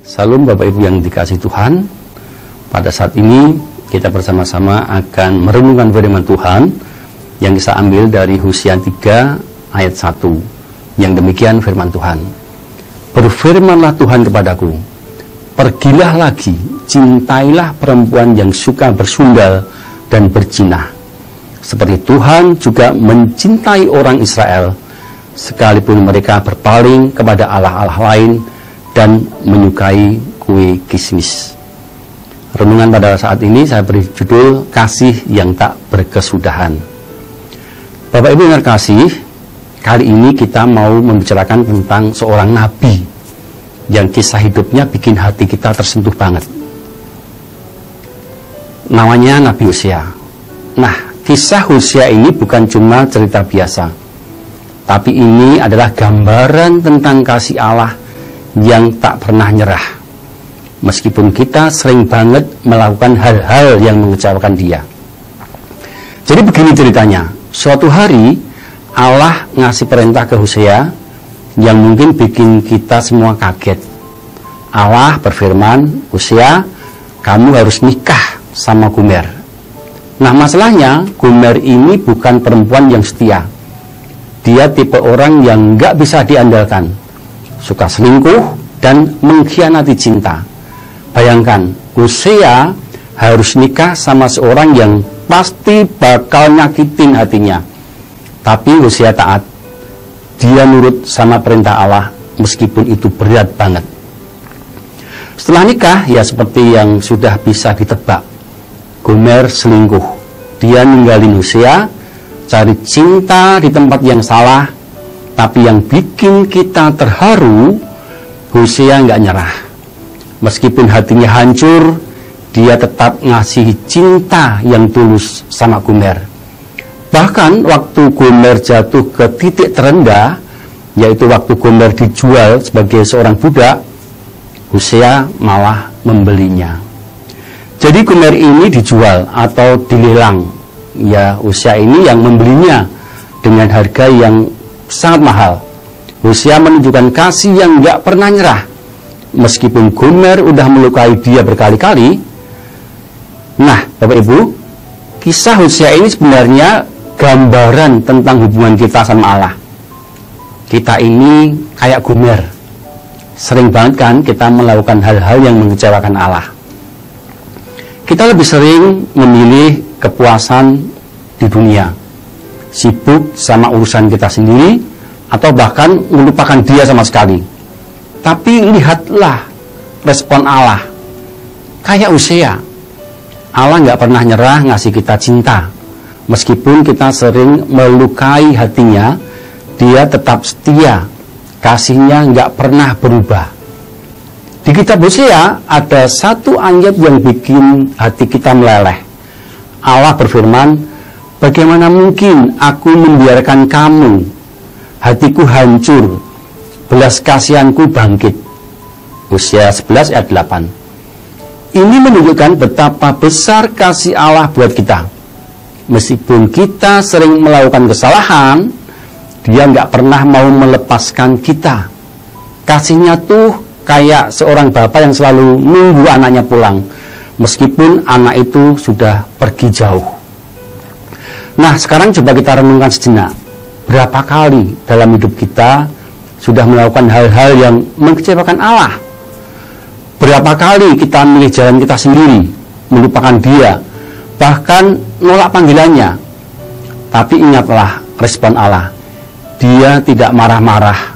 Salam Bapak Ibu yang dikasihi Tuhan. Pada saat ini kita bersama-sama akan merenungkan firman Tuhan yang kita ambil dari Hosea 3 ayat 1. Yang demikian firman Tuhan. Berfirmanlah Tuhan kepadaku, pergilah lagi, cintailah perempuan yang suka bersundal dan berzinah. Seperti Tuhan juga mencintai orang Israel, sekalipun mereka berpaling kepada allah-allah lain dan menyukai kue kismis. Renungan pada saat ini saya beri judul Kasih yang Tak Berkesudahan. Bapak Ibu yang terkasih, kali ini kita mau membicarakan tentang seorang nabi yang kisah hidupnya bikin hati kita tersentuh banget. Namanya Nabi Hosea. Nah, kisah Hosea ini bukan cuma cerita biasa, tapi ini adalah gambaran tentang kasih Allah yang tak pernah nyerah. Meskipun kita sering banget melakukan hal-hal yang mengecewakan Dia. Jadi begini ceritanya. Suatu hari Allah ngasih perintah ke Hosea yang mungkin bikin kita semua kaget. Allah berfirman, Hosea, kamu harus nikah sama Gomer. Nah, masalahnya Gomer ini bukan perempuan yang setia. Dia tipe orang yang nggak bisa diandalkan, suka selingkuh dan mengkhianati cinta. Bayangkan, Hosea harus nikah sama seorang yang pasti bakal nyakitin hatinya. Tapi Hosea taat. Dia nurut sama perintah Allah meskipun itu berat banget. Setelah nikah, ya seperti yang sudah bisa ditebak. Gomer selingkuh. Dia ninggalin Hosea, cari cinta di tempat yang salah. Tapi yang bikin kita terharu, Hosea nggak nyerah. Meskipun hatinya hancur, dia tetap ngasih cinta yang tulus sama Gomer. Bahkan waktu Gomer jatuh ke titik terendah, yaitu waktu Gomer dijual sebagai seorang budak, Hosea malah membelinya. Jadi Gomer ini dijual atau dilelang. Ya, Hosea ini yang membelinya dengan harga yang sangat mahal. Hosea menunjukkan kasih yang gak pernah nyerah. Meskipun Gomer udah melukai dia berkali-kali. Nah, Bapak Ibu, kisah Hosea ini sebenarnya gambaran tentang hubungan kita sama Allah. Kita ini kayak Gomer. Sering banget kan kita melakukan hal-hal yang mengecewakan Allah. Kita lebih sering memilih kepuasan di dunia, sibuk sama urusan kita sendiri, atau bahkan melupakan Dia sama sekali. Tapi lihatlah respon Allah. Kayak Hosea, Allah nggak pernah nyerah ngasih kita cinta. Meskipun kita sering melukai hatinya, Dia tetap setia. Kasihnya nggak pernah berubah. Di kitab Hosea ada satu ayat yang bikin hati kita meleleh. Allah berfirman, bagaimana mungkin aku membiarkan kamu? Hatiku hancur, belas kasihanku bangkit. Hosea 11 ayat 8. Ini menunjukkan betapa besar kasih Allah buat kita. Meskipun kita sering melakukan kesalahan, Dia nggak pernah mau melepaskan kita. Kasihnya tuh kayak seorang bapak yang selalu nunggu anaknya pulang, meskipun anak itu sudah pergi jauh. Nah, sekarang coba kita renungkan sejenak. Berapa kali dalam hidup kita sudah melakukan hal-hal yang mengecewakan Allah? Berapa kali kita milih jalan kita sendiri, melupakan Dia, bahkan nolak panggilannya? Tapi ingatlah respon Allah. Dia tidak marah-marah,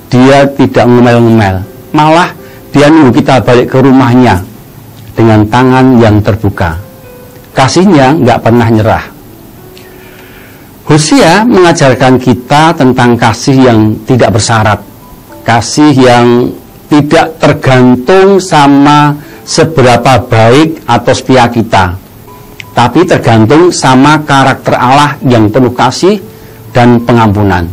Dia tidak ngomel-ngomel, malah Dia nunggu kita balik ke rumahnya dengan tangan yang terbuka. Kasihnya nggak pernah nyerah. Hosea mengajarkan kita tentang kasih yang tidak bersyarat, kasih yang tidak tergantung sama seberapa baik atau setia kita, tapi tergantung sama karakter Allah yang penuh kasih dan pengampunan.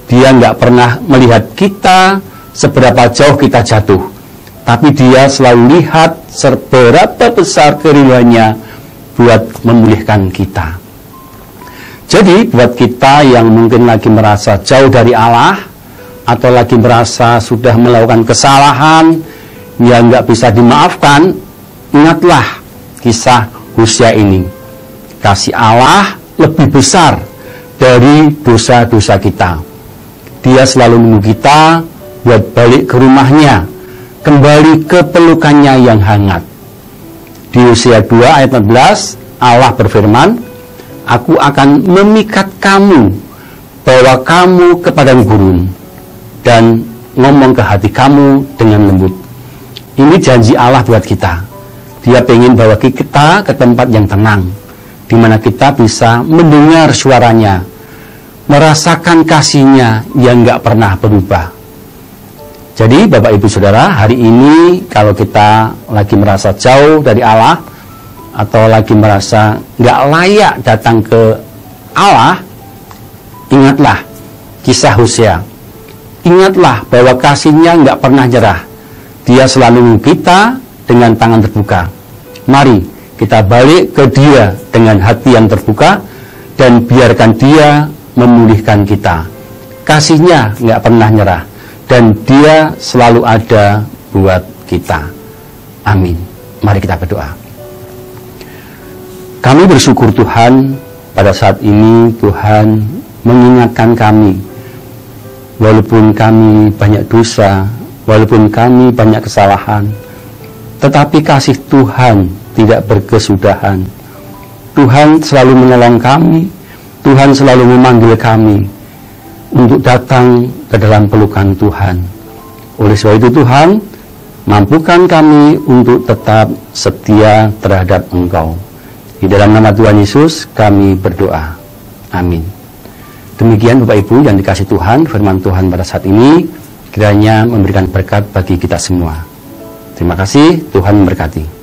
Dia nggak pernah melihat kita seberapa jauh kita jatuh, tapi Dia selalu lihat seberapa besar kerinduannya buat memulihkan kita. Jadi buat kita yang mungkin lagi merasa jauh dari Allah, atau lagi merasa sudah melakukan kesalahan yang nggak bisa dimaafkan, ingatlah kisah Hosea ini. Kasih Allah lebih besar dari dosa-dosa kita. Dia selalu menunggu kita buat balik ke rumahnya, kembali ke pelukannya yang hangat. Di Hosea 2 ayat 14, Allah berfirman, "Aku akan memikat kamu, bawa kamu ke padang gurun, dan ngomong ke hati kamu dengan lembut." Ini janji Allah buat kita. Dia ingin bawa kita ke tempat yang tenang, di mana kita bisa mendengar suaranya, merasakan kasihnya yang gak pernah berubah. Jadi Bapak Ibu Saudara, hari ini kalau kita lagi merasa jauh dari Allah, atau lagi merasa gak layak datang ke Allah, ingatlah kisah Hosea. Ingatlah bahwa kasihnya gak pernah nyerah. Dia selalu menunggu kita dengan tangan terbuka. Mari kita balik ke Dia dengan hati yang terbuka, dan biarkan Dia memulihkan kita. Kasihnya nggak pernah nyerah, dan Dia selalu ada buat kita. Amin. Mari kita berdoa. Kami bersyukur Tuhan, pada saat ini Tuhan mengingatkan kami, walaupun kami banyak dosa, walaupun kami banyak kesalahan, tetapi kasih Tuhan tidak berkesudahan. Tuhan selalu menolong kami, Tuhan selalu memanggil kami untuk datang ke dalam pelukan Tuhan. Oleh sebab itu Tuhan, mampukan kami untuk tetap setia terhadap Engkau. Di dalam nama Tuhan Yesus kami berdoa. Amin. Demikian Bapak Ibu yang dikasih Tuhan, firman Tuhan pada saat ini kiranya memberikan berkat bagi kita semua. Terima kasih, Tuhan memberkati.